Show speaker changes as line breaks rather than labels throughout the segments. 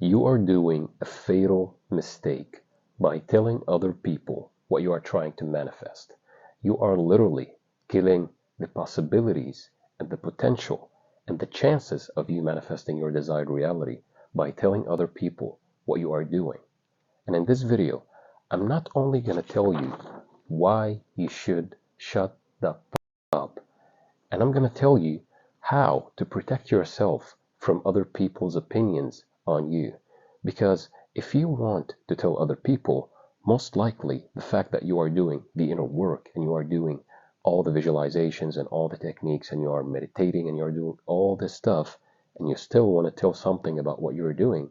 You are doing a fatal mistake by telling other people what you are trying to manifest. You are literally killing the possibilities and the potential and the chances of you manifesting your desired reality by telling other people what you are doing. And in this video, I'm not only going to tell you why you should shut the up, and I'm going to tell you how to protect yourself from other people's opinions on you. Because if you want to tell other people, most likely the fact that you are doing the inner work and you are doing all the visualizations and all the techniques and you are meditating and you are doing all this stuff and you still want to tell something about what you're doing,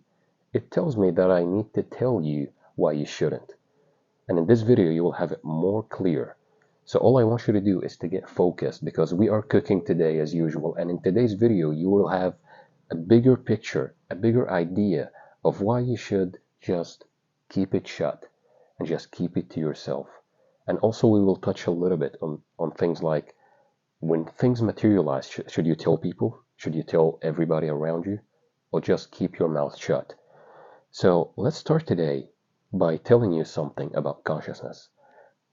it tells me that I need to tell you why you shouldn't. And in this video, you will have it more clear. So all I want you to do is to get focused, because we are cooking today as usual. And in today's video, you will have a bigger picture, a bigger idea of why you should just keep it shut and just keep it to yourself. And also we will touch a little bit on things like, when things materialize, should you tell people? Should you tell everybody around you? Or just keep your mouth shut? So let's start today by telling you something about consciousness.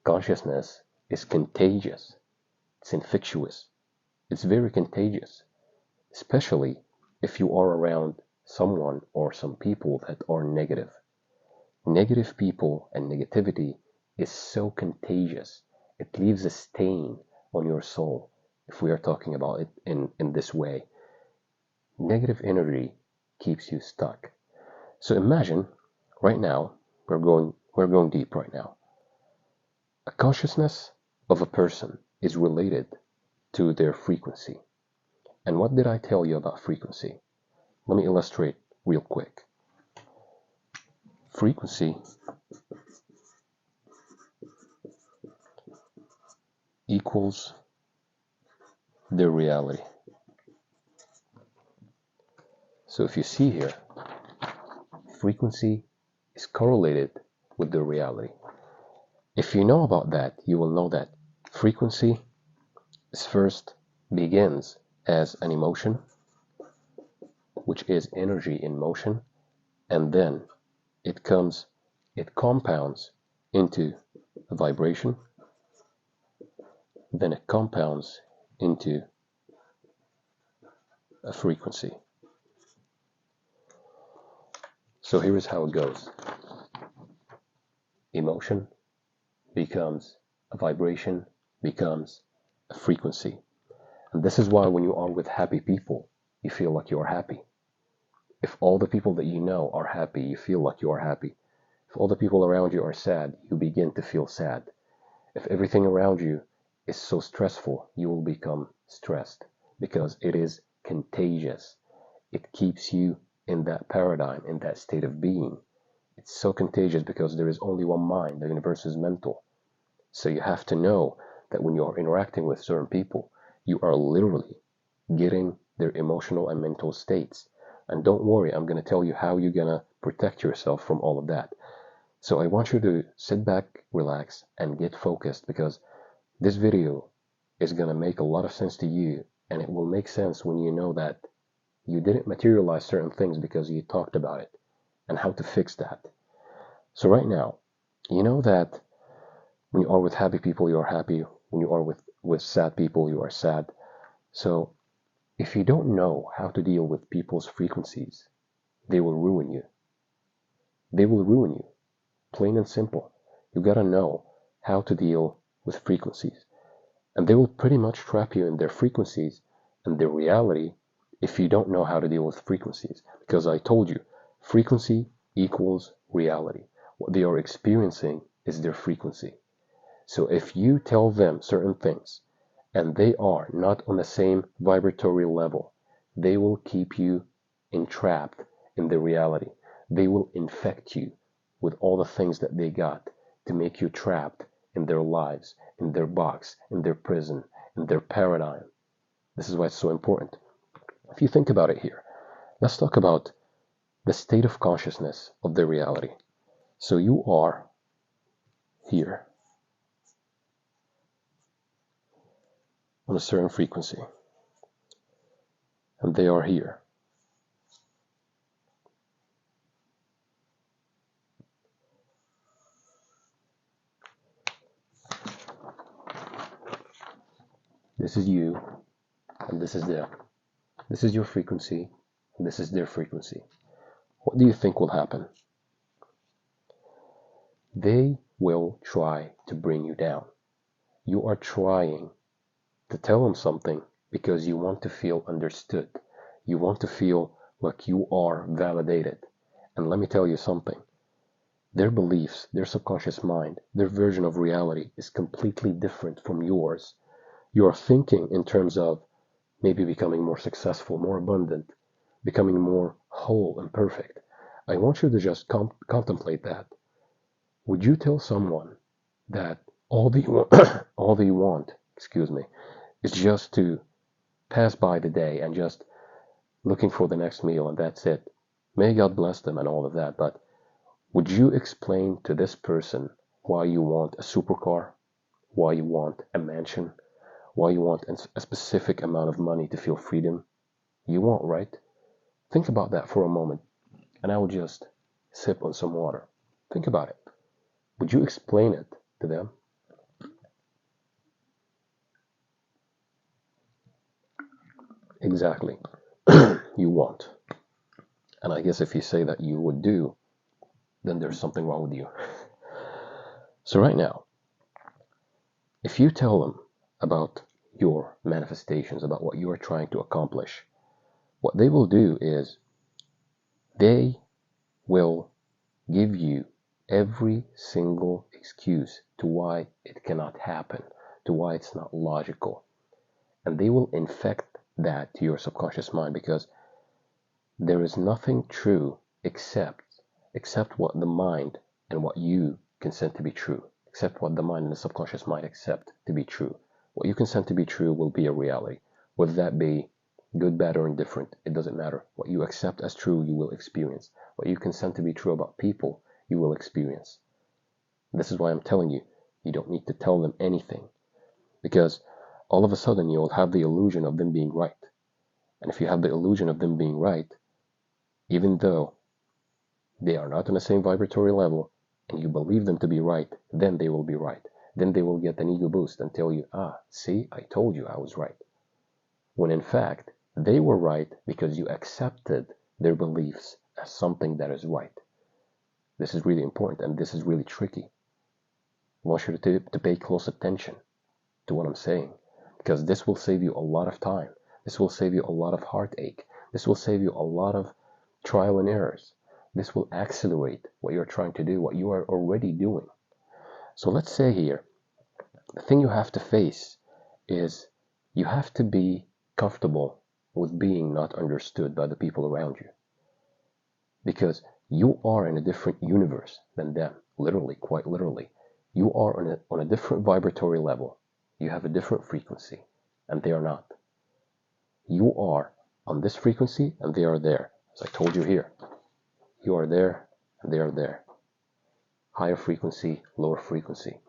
Consciousness is contagious. It's infectious. It's very contagious, especially if you are around someone or some people that are negative. Negative people and negativity is so contagious. It leaves a stain on your soul, if we are talking about it in this way. Negative energy keeps you stuck. So imagine right now, we're going deep right now. A consciousness of a person is related to their frequency. And what did I tell you about frequency? Let me illustrate real quick. Frequency equals their reality. So if you see here, frequency is correlated with the reality. If you know about that, you will know that frequency is first begins as an emotion, which is energy in motion, and then it compounds into a vibration, then it compounds into a frequency. So here is how it goes. Emotion becomes a vibration, becomes a frequency. And this is why when you are with happy people, you feel like you are happy. If all the people that you know are happy, you feel like you are happy. If all the people around you are sad, you begin to feel sad. If everything around you is so stressful, you will become stressed, because it is contagious. It keeps you in that paradigm, in that state of being. It's so contagious because there is only one mind. The universe is mental. So you have to know that when you are interacting with certain people, you are literally getting their emotional and mental states. And don't worry, I'm going to tell you how you're going to protect yourself from all of that. So I want you to sit back, relax, and get focused, because this video is going to make a lot of sense to you, and it will make sense when you know that you didn't materialize certain things because you talked about it, and how to fix that. So right now, you know that when you are with happy people, you are happy. When you are with sad people, you are sad. So if you don't know how to deal with people's frequencies, they will ruin you. They will ruin you. Plain and simple. You gotta know how to deal with frequencies. And they will pretty much trap you in their frequencies and their reality if you don't know how to deal with frequencies. Because I told you, frequency equals reality. What they are experiencing is their frequency. So if you tell them certain things and they are not on the same vibratory level, they will keep you entrapped in the reality. They will infect you with all the things that they got to make you trapped in their lives, in their box, in their prison, in their paradigm. This is why it's so important. If you think about it here, let's talk about the state of consciousness of the reality. So you are here on a certain frequency, and they are here. This is you, and this is them. This is your frequency, and this is their frequency. What do you think will happen? They will try to bring you down. You are trying to tell them something because you want to feel understood. You want to feel like you are validated. And let me tell you something. Their beliefs, their subconscious mind, their version of reality is completely different from yours. You are thinking in terms of maybe becoming more successful, more abundant, becoming more whole and perfect. I want you to just contemplate that. Would you tell someone that all that you want, all that you want, is just to pass by the day and just looking for the next meal and that's it? May God bless them and all of that, but would you explain to this person why you want a supercar, why you want a mansion, why you want a specific amount of money to feel freedom? You won't, right? Think about that for a moment, and I will just sip on some water. Think about it. Would you explain it to them? Exactly. You won't. And I guess if you say that you would do, then there's something wrong with you. So right now, if you tell them about your manifestations, about what you are trying to accomplish, what they will do is they will give you every single excuse to why it cannot happen, to why it's not logical. And they will infect that to your subconscious mind because there is nothing true except what the mind and what you consent to be true, except what the mind and the subconscious mind accept to be true. What you consent to be true will be a reality. Whether that be good, bad, or indifferent, it doesn't matter. What you accept as true, you will experience. What you consent to be true about people, you will experience. This is why I'm telling you, you don't need to tell them anything. Because all of a sudden you'll have the illusion of them being right. And if you have the illusion of them being right, even though they are not on the same vibratory level, and you believe them to be right, then they will be right. Then they will get an ego boost and tell you, see, I told you I was right. When in fact, they were right because you accepted their beliefs as something that is right. This is really important and this is really tricky. I want you to pay close attention to what I'm saying, because this will save you a lot of time. This will save you a lot of heartache. This will save you a lot of trial and errors. This will accelerate what you're trying to do, what you are already doing. So let's say here, the thing you have to face is you have to be comfortable with being not understood by the people around you. Because you are in a different universe than them, literally, quite literally. You are on a different vibratory level. You have a different frequency, and they are not. You are on this frequency, and they are there. As I told you here, you are there, and they are there. Higher frequency, lower frequency.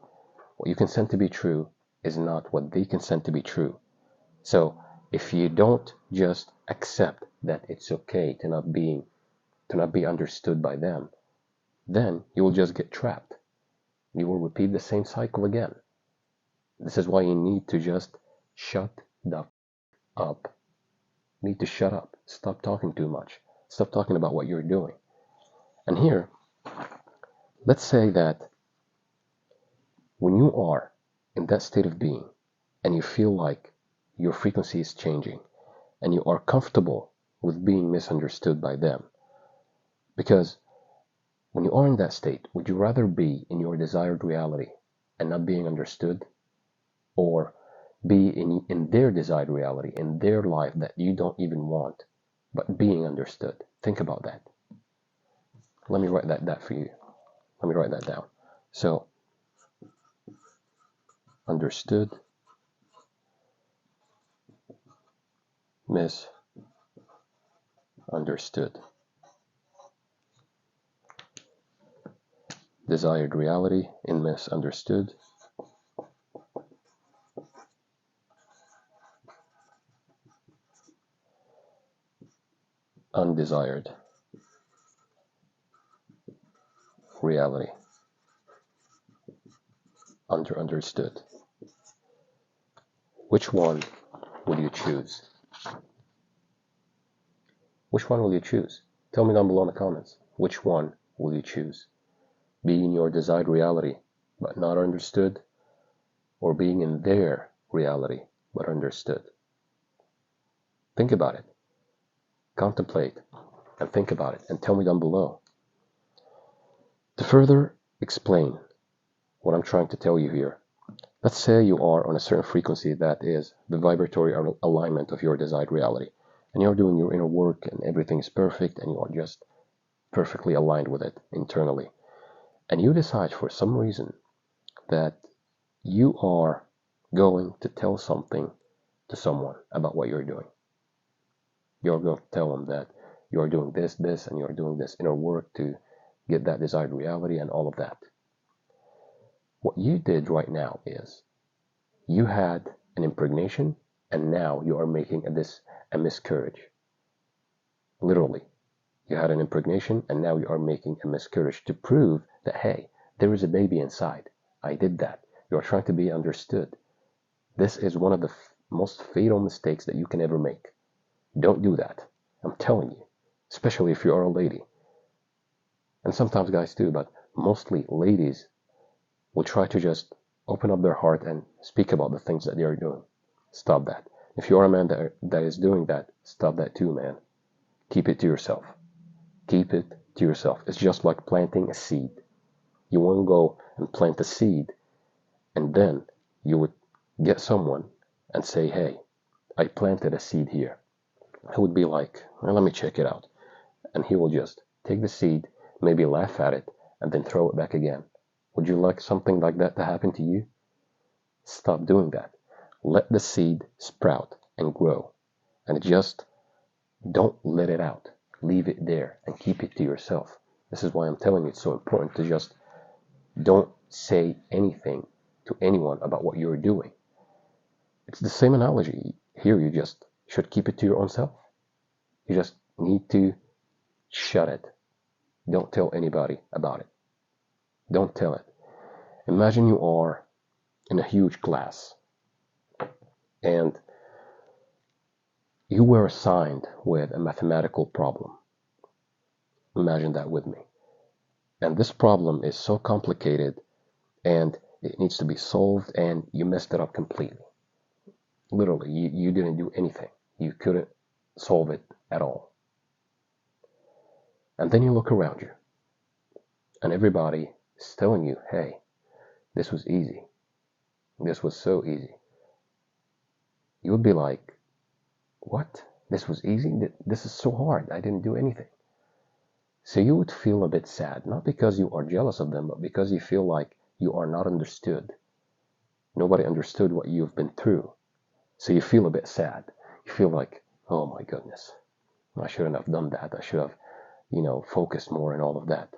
What you consent to be true is not what they consent to be true. So if you don't just accept that it's okay to not be understood by them, then you will just get trapped. You will repeat the same cycle again. This is why you need to just shut up. You need to shut up. Stop talking too much. Stop talking about what you're doing. And here, let's say that when you are in that state of being and you feel like your frequency is changing and you are comfortable with being misunderstood by them, because when you are in that state, would you rather be in your desired reality and not being understood, or be in their desired reality, in their life that you don't even want, but being understood? Think about that. Let me write that for you. Let me write that down. So, understood, misunderstood. Desired reality in misunderstood. Undesired reality. Understood. which one will you choose? Which one will you choose? Tell me down below in the comments. Which one will you choose? Being in your desired reality but not understood, or being in their reality but understood? Think about it. Contemplate and think about it and tell me down below. To further explain what I'm trying to tell you here, let's say you are on a certain frequency that is the vibratory alignment of your desired reality, and you're doing your inner work and everything is perfect and you are just perfectly aligned with it internally. And you decide for some reason that you are going to tell something to someone about what you're doing. You're going to tell them that you're doing this, and you're doing this inner work to get that desired reality and all of that. What you did right now is you had an impregnation and now you are making a miscarriage. Literally, you had an impregnation and now you are making a miscarriage to prove that, hey, there is a baby inside. I did that. You are trying to be understood. This is one of the most fatal mistakes that you can ever make. Don't do that. I'm telling you, especially if you are a lady. And sometimes guys too, but mostly ladies will try to just open up their heart and speak about the things that they are doing. Stop that. If you are a man that is doing that, stop that too, man. Keep it to yourself. Keep it to yourself. It's just like planting a seed. You won't go and plant a seed and then you would get someone and say, hey, I planted a seed here. He would be like, well, let me check it out. And he will just take the seed, maybe laugh at it, and then throw it back again. Would you like something like that to happen to you? Stop doing that. Let the seed sprout and grow. And just don't let it out. Leave it there and keep it to yourself. This is why I'm telling you it's so important to just don't say anything to anyone about what you're doing. It's the same analogy. Here you just should keep it to your own self. You just need to shut it. Don't tell anybody about it. Don't tell it. Imagine you are in a huge class and you were assigned with a mathematical problem. Imagine that with me. And this problem is so complicated and it needs to be solved and you messed it up completely. Literally, you didn't do anything. You couldn't solve it at all. And then you look around you and everybody is telling you, hey, this was easy. This was so easy. You would be like, what? This was easy? This is so hard. I didn't do anything. So you would feel a bit sad, not because you are jealous of them, but because you feel like you are not understood. Nobody understood what you've been through. So you feel a bit sad. You feel like, oh my goodness, I shouldn't have done that. I should have, focused more and all of that.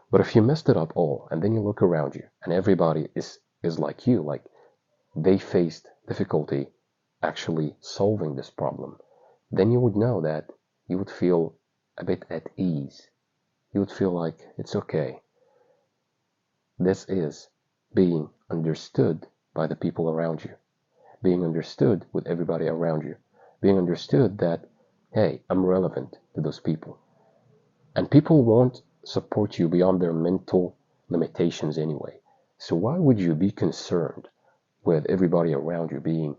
But if you messed it up all, and then you look around you, and everybody is like you, like they faced difficulty actually solving this problem, then you would know that you would feel a bit at ease. You would feel like it's okay. This is being understood by the people around you. Being understood with everybody around you. Being understood that, hey, I'm relevant to those people. And people won't support you beyond their mental limitations anyway. So why would you be concerned with everybody around you being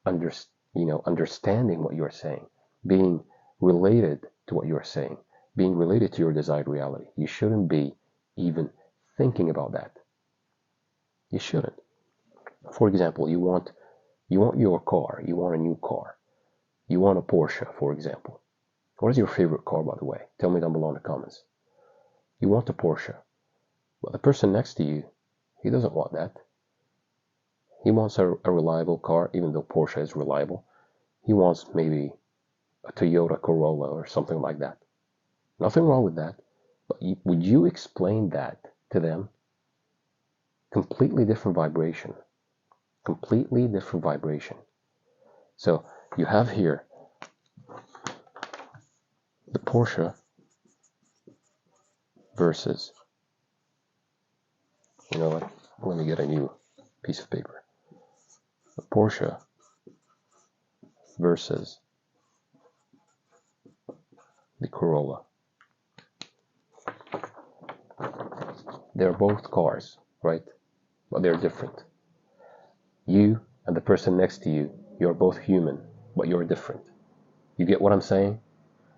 understanding what you're saying, being related to what you're saying, being related to your desired reality? You shouldn't be even thinking about that. You shouldn't. For example, you want your car, you want a new car, you want a Porsche, for example. What is your favorite car, by the way? Tell me down below in the comments. You want a Porsche, but the person next to you, he doesn't want that. He wants a reliable car, even though Porsche is reliable. He wants maybe a Toyota Corolla or something like that. Nothing wrong with that, but would you explain that to them? Completely different vibration. Completely different vibration. So you have here the Porsche versus, you know what, let me get a new piece of paper. The Porsche versus the Corolla. They're both cars, right? But they're different. You and the person next to you, you're both human, but you're different. You get what I'm saying?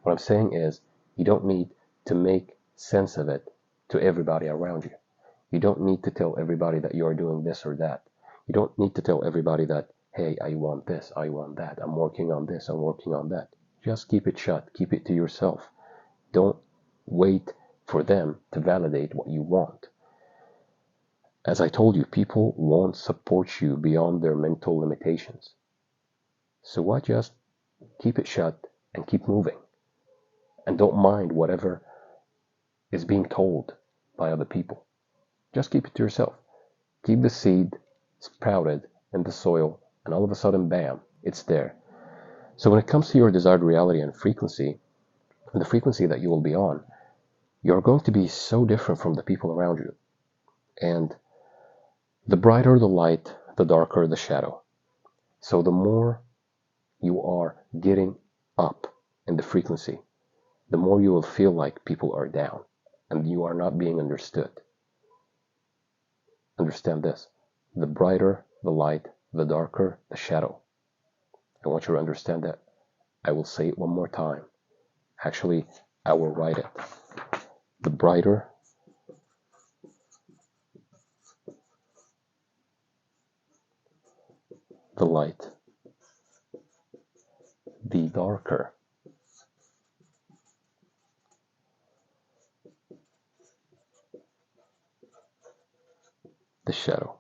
What I'm saying is, you don't need to make sense of it to everybody around you. You don't need to tell everybody that you're doing this or that. You don't need to tell everybody that, hey, I want this, I want that, I'm working on this, I'm working on that. Just keep it shut, keep it to yourself. Don't wait for them to validate what you want. As I told you, people won't support you beyond their mental limitations. So why just keep it shut and keep moving? And don't mind whatever is being told by other people. Just keep it to yourself. Keep the seed sprouted in the soil, and all of a sudden, bam, it's there. So when it comes to your desired reality and frequency, the frequency that you will be on, you're going to be so different from the people around you. And the brighter the light, the darker the shadow. So the more you are getting up in the frequency, the more you will feel like people are down and you are not being understood. Understand this. The brighter the light, the darker the shadow. I want you to understand that. I will say it one more time. Actually, I will write it. The brighter the light, the darker the shadow.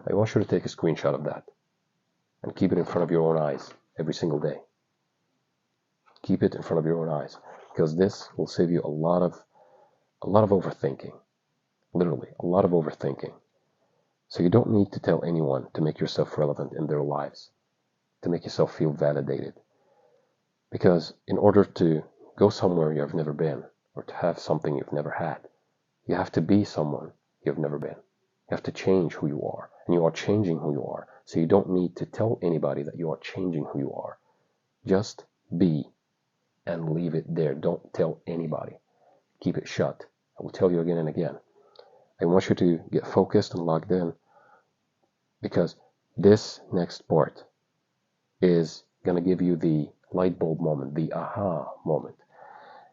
I want you to take a screenshot of that and keep it in front of your own eyes every single day. Keep it in front of your own eyes, because this will save you a lot of overthinking. Literally, a lot of overthinking. So you don't need to tell anyone to make yourself relevant in their lives, to make yourself feel validated. Because in order to go somewhere you have never been, or to have something you've never had, you have to be someone you've never been. You have to change who you are, and you are changing who you are. So you don't need to tell anybody that you are changing who you are. Just be and leave it there. Don't tell anybody. Keep it shut. I will tell you again and again. I want you to get focused and logged in, because this next part is going to give you the light bulb moment, the aha moment.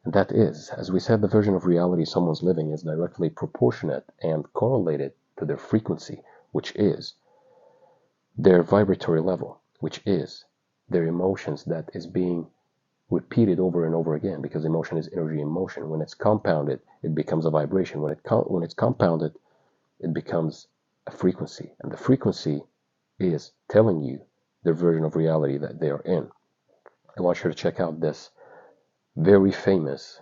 And that is, as we said, the version of reality someone's living is directly proportionate and correlated to their frequency, which is their vibratory level, which is their emotions that is being repeated over and over again, because emotion is energy in motion. When it's compounded, it becomes a vibration. When it's compounded, it becomes a frequency. And the frequency is telling you their version of reality that they are in. I want you to check out this very famous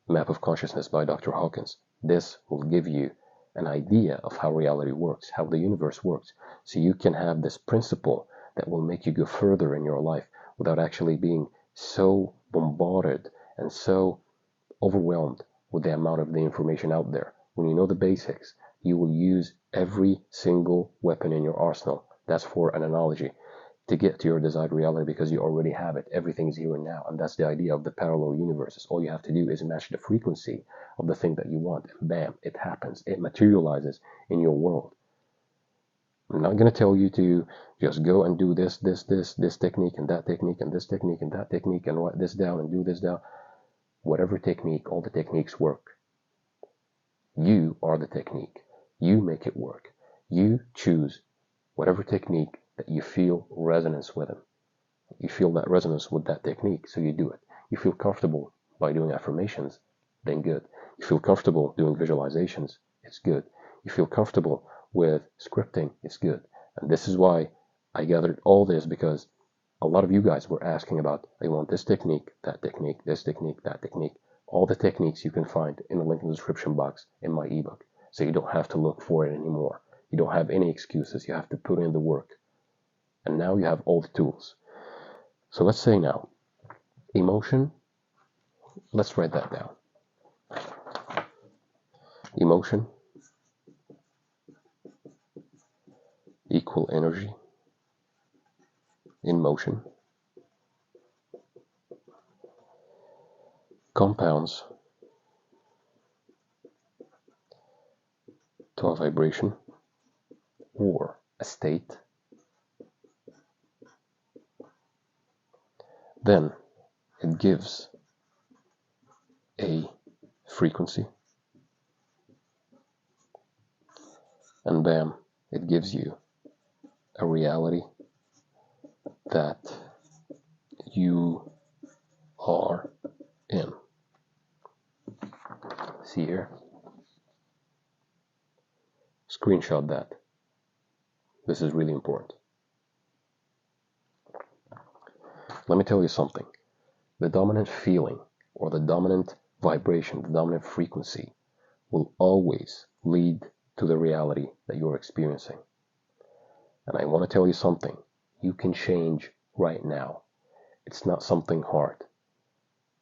map of consciousness by Dr. Hawkins. This will give you an idea of how reality works, how the universe works, so you can have this principle that will make you go further in your life without actually being so bombarded and so overwhelmed with the amount of the information out there. When you know the basics, you will use every single weapon in your arsenal. That's for an analogy, to get to your desired reality, because you already have it. Everything is here and now, and that's the idea of the parallel universes. All you have to do is match the frequency of the thing that you want, and bam, it happens. It materializes in your world. I'm not going to tell you to just go and do this technique and that technique and this technique and that technique and write this down and do this down. Whatever technique, all the techniques work. You are the technique. You make it work. You choose whatever technique that you feel resonance with them. You feel that resonance with that technique, so you do it. You feel comfortable by doing affirmations, then good. You feel comfortable doing visualizations, it's good. You feel comfortable with scripting, it's good. And this is why I gathered all this, because a lot of you guys were asking about, I want this technique, that technique, this technique, that technique. All the techniques you can find in the link in the description box in my ebook. So you don't have to look for it anymore. You don't have any excuses. You have to put in the work. And now you have all the tools. So let's say now, emotion, let's write that down. Emotion equal energy in motion compounds to a vibration or a state, then it gives a frequency, and bam, it gives you a reality that you are in. See here? Screenshot that. This is really important. Let me tell you something. The dominant feeling or the dominant vibration, the dominant frequency will always lead to the reality that you're experiencing. And I want to tell you something. You can change right now. It's not something hard.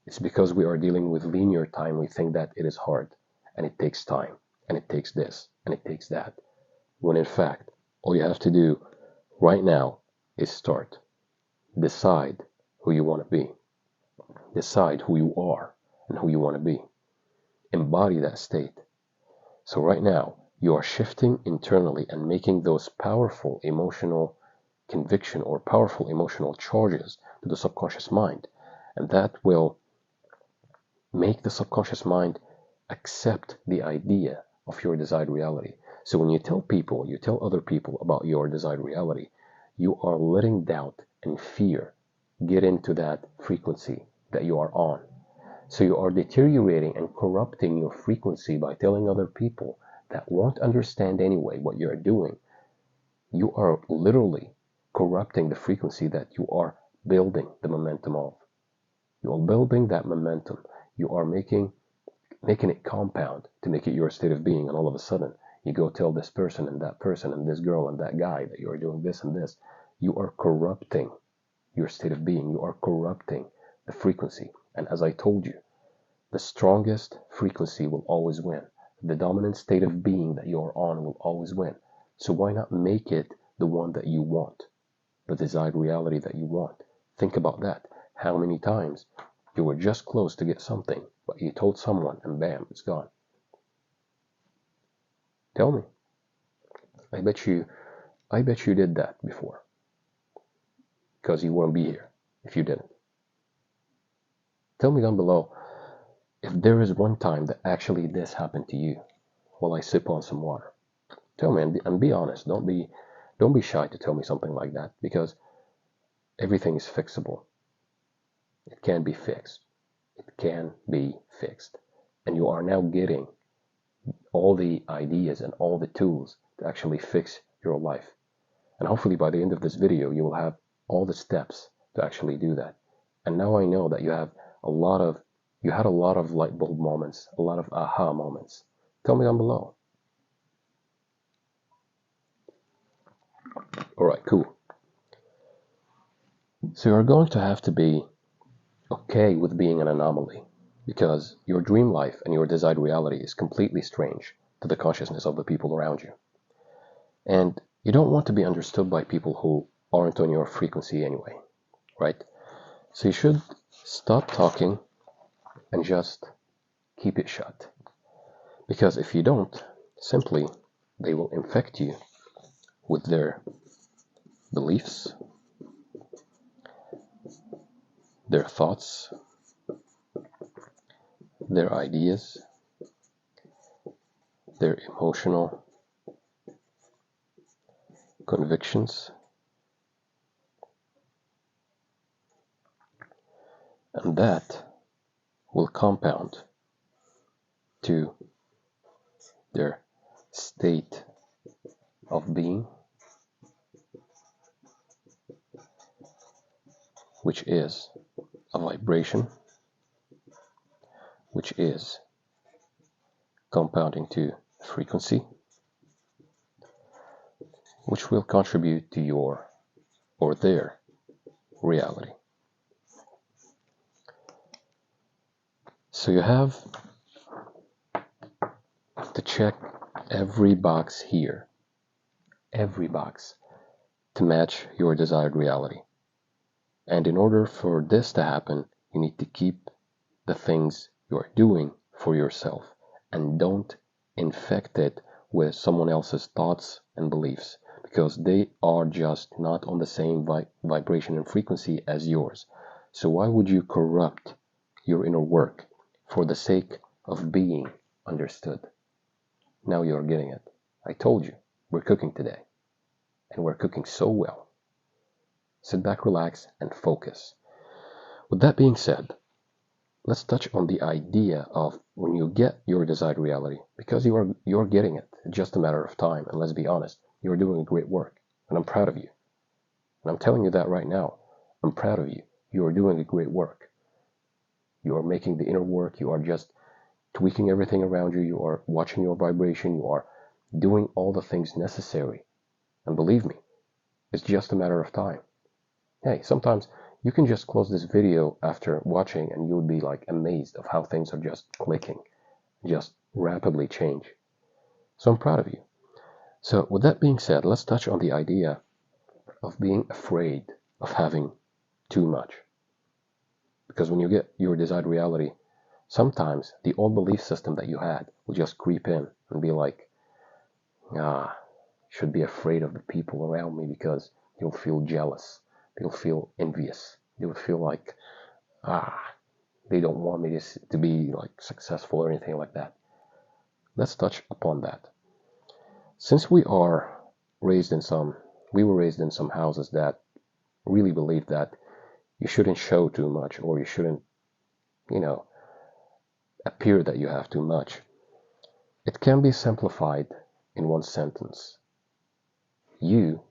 It's because we are dealing with linear time, we think that it is hard, and it takes time, and it takes this, and it takes that. When in fact, all you have to do right now is start. Decide who you want to be. Decide who you are and who you want to be. Embody that state. So right now, you are shifting internally and making those powerful emotional conviction or powerful emotional charges to the subconscious mind. And that will make the subconscious mind accept the idea of your desired reality. So when you tell people, you tell other people about your desired reality, you are letting doubt and fear get into that frequency that you are on. So you are deteriorating and corrupting your frequency by telling other people that won't understand anyway what you're doing. You are literally corrupting the frequency that you are building the momentum of. You are building that momentum. You are making it compound to make it your state of being, and all of a sudden you go tell this person and this girl and that guy that you are doing this and this. You are corrupting your state of being. You are corrupting the frequency. And as I told you, the strongest frequency will always win. The dominant state of being that you are on will always win. So why not make it the one that you want, the desired reality that you want? Think about that. How many times you were just close to get something, but you told someone and bam, it's gone. Tell me. I bet you did that before. Because you wouldn't be here if you didn't. Tell me down below if there is one time that actually this happened to you while I sip on some water. Tell me and be honest. Don't be shy to tell me something like that, because everything is fixable. It can be fixed. It can be fixed. And you are now getting all the ideas and all the tools to actually fix your life. And hopefully by the end of this video, you will have all the steps to actually do that. And now I know that you had a lot of light bulb moments, a lot of aha moments. Tell me down below. All right, cool. So you're going to have to be okay with being an anomaly, because your dream life and your desired reality is completely strange to the consciousness of the people around you. And you don't want to be understood by people who aren't on your frequency anyway, right? So you should stop talking and just keep it shut. Because if you don't, simply they will infect you with their beliefs, their thoughts, their ideas, their emotional convictions, and that will compound to their state of being, which is a vibration, which is compounding to frequency, which will contribute to your or their reality. So you have to check every box here, every box, to match your desired reality. And in order for this to happen, you need to keep the things you are doing for yourself and don't infect it with someone else's thoughts and beliefs, because they are just not on the same vibration and frequency as yours. So why would you corrupt your inner work for the sake of being understood? Now you're getting it. I told you, we're cooking today. And we're cooking so well. Sit back, relax, and focus. With that being said, let's touch on the idea of when you get your desired reality, because you're getting it. It's just a matter of time. And let's be honest, you're doing great work. And I'm proud of you. And I'm telling you that right now. I'm proud of you. You are doing a great work. You are making the inner work. You are just tweaking everything around you. You are watching your vibration. You are doing all the things necessary. And believe me, it's just a matter of time. Hey, sometimes you can just close this video after watching and you would be like amazed of how things are just clicking, just rapidly change. So I'm proud of you. So with that being said, let's touch on the idea of being afraid of having too much. Because when you get your desired reality, sometimes the old belief system that you had will just creep in and be like, should be afraid of the people around me because you'll feel jealous. They'll feel envious. They would feel like, they don't want me to be like successful or anything like that. Let's touch upon that. Since we were raised in some houses that really believe that you shouldn't show too much, or you shouldn't, appear that you have too much. It can be simplified in one sentence. You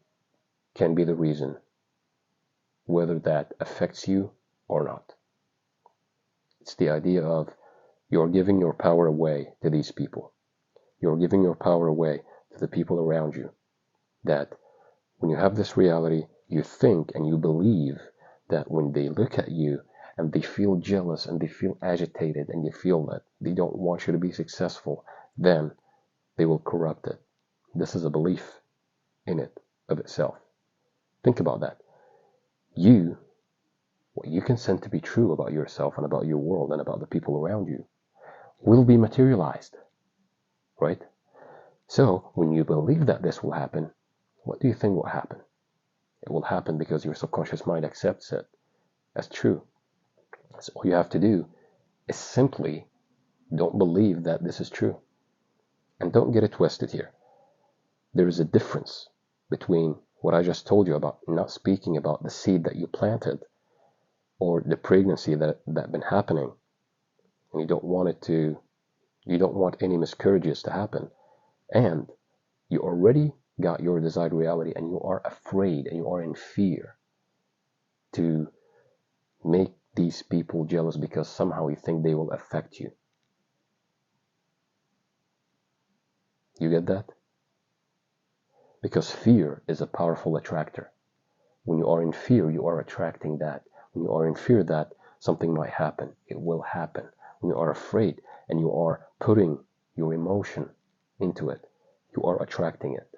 can be the reason whether that affects you or not. It's the idea of you're giving your power away to these people. You're giving your power away to the people around you. That when you have this reality, you think and you believe that when they look at you and they feel jealous and they feel agitated and you feel that they don't want you to be successful, then they will corrupt it. This is a belief in it of itself. Think about that. What you consent to be true about yourself and about your world and about the people around you will be materialized, right? So when you believe that this will happen, what do you think will happen? It will happen because your subconscious mind accepts it as true. So all you have to do is simply don't believe that this is true. And don't get it twisted here. There is a difference between what I just told you about not speaking about the seed that you planted or the pregnancy that been happening, and you don't want any miscarriages to happen, and you already got your desired reality and you are afraid and you are in fear to make these people jealous because somehow you think they will affect you. You get that? Because fear is a powerful attractor. When you are in fear, you are attracting that. When you are in fear that something might happen, it will happen. When you are afraid and you are putting your emotion into it, you are attracting it.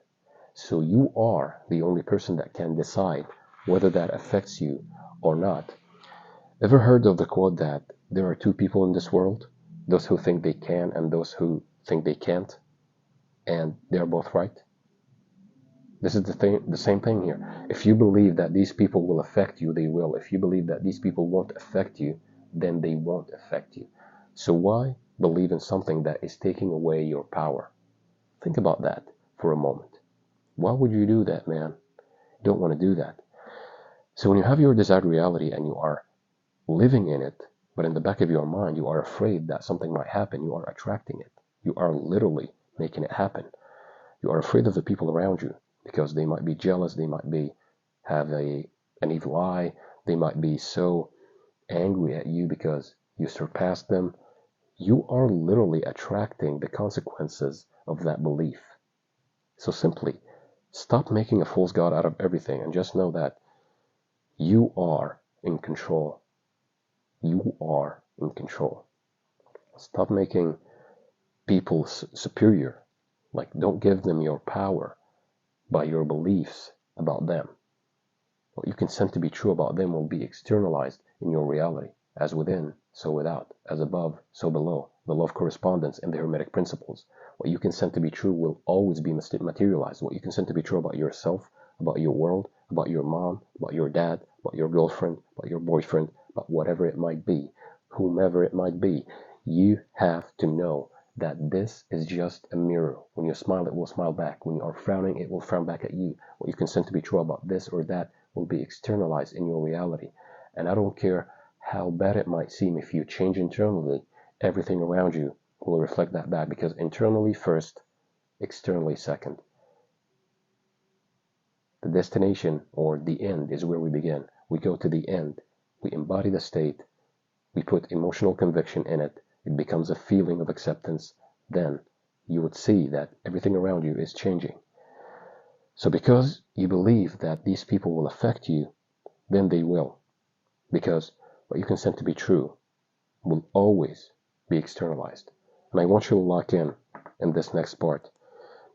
So you are the only person that can decide whether that affects you or not. Ever heard of the quote that there are two people in this world? Those who think they can and those who think they can't, and they're both right? This is the same thing here. If you believe that these people will affect you, they will. If you believe that these people won't affect you, then they won't affect you. So why believe in something that is taking away your power? Think about that for a moment. Why would you do that, man? You don't want to do that. So when you have your desired reality and you are living in it, but in the back of your mind you are afraid that something might happen, you are attracting it. You are literally making it happen. You are afraid of the people around you because they might be jealous, they might have an evil eye, they might be so angry at you because you surpassed them. You are literally attracting the consequences of that belief. So simply stop making a fool's god out of everything and just know that you are in control. You are in control. Stop making people superior. Like, don't give them your power by your beliefs about them. What you consent to be true about them will be externalized in your reality, as within, so without, as above, so below, the law of correspondence and the Hermetic principles. What you consent to be true will always be materialized. What you consent to be true about yourself, about your world, about your mom, about your dad, about your girlfriend, about your boyfriend, about whatever it might be, whomever it might be, you have to know that this is just a mirror. When you smile, it will smile back. When you are frowning, it will frown back at you. What you consent to be true about this or that will be externalized in your reality. And I don't care how bad it might seem, if you change internally, everything around you will reflect that back, because internally first, externally second. The destination, or the end, is where we begin. We go to the end. We embody the state. We put emotional conviction in it. It becomes a feeling of acceptance. Then you would see that everything around you is changing. So because you believe that these people will affect you, then they will. Because what you consent to be true will always be externalized. And I want you to lock in this next part,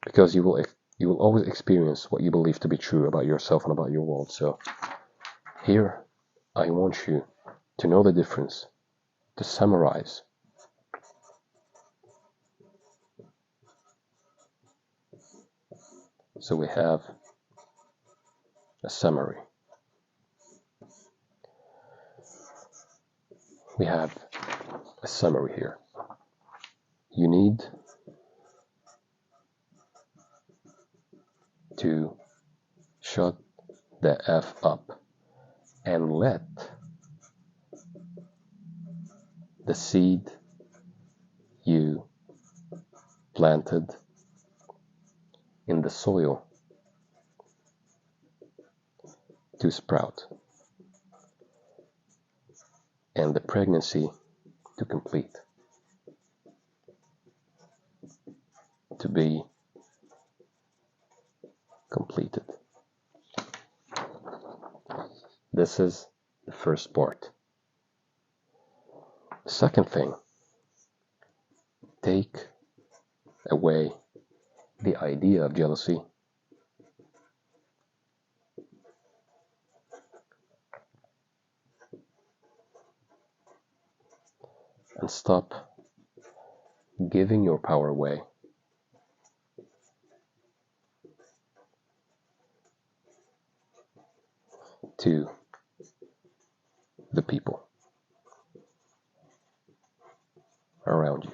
because you will always experience what you believe to be true about yourself and about your world. So here I want you to know the difference, to summarize. So we have a summary. We have a summary here. You need to shut the F up and let the seed you planted in the soil to sprout, and the pregnancy to complete, to be completed. This is the first part. The second thing, take away the idea of jealousy and stop giving your power away to the people around you.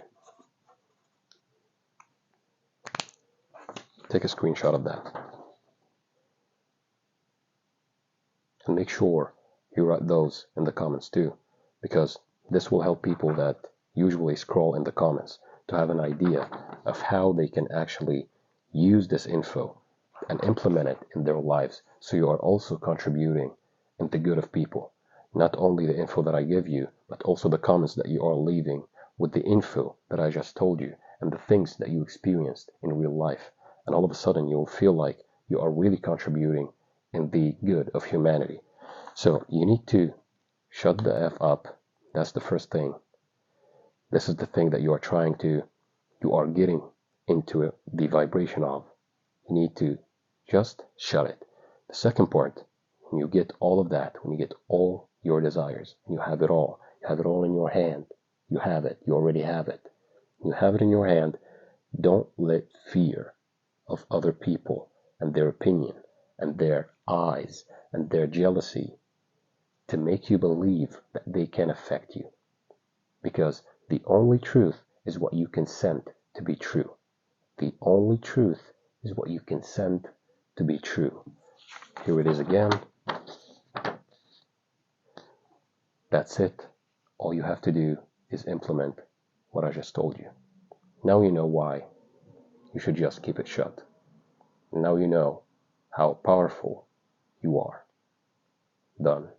Take a screenshot of that and make sure you write those in the comments too, because this will help people that usually scroll in the comments to have an idea of how they can actually use this info and implement it in their lives. So you are also contributing in the good of people. Not only the info that I give you, but also the comments that you are leaving with the info that I just told you and the things that you experienced in real life. And all of a sudden you'll feel like you are really contributing in the good of humanity. So you need to shut the F up. That's the first thing. This is the thing that you are getting into the vibration of. You need to just shut it. The second part, when you get all of that, when you get all your desires, you have it all in your hand. You have it. You already have it. You have it in your hand. Don't let fear of other people and their opinion and their eyes and their jealousy to make you believe that they can affect you. Because the only truth is what you consent to be true. The only truth is what you consent to be true. Here it is again. That's it. All you have to do is implement what I just told you. Now you know why you should just keep it shut. Now you know how powerful you are. Done.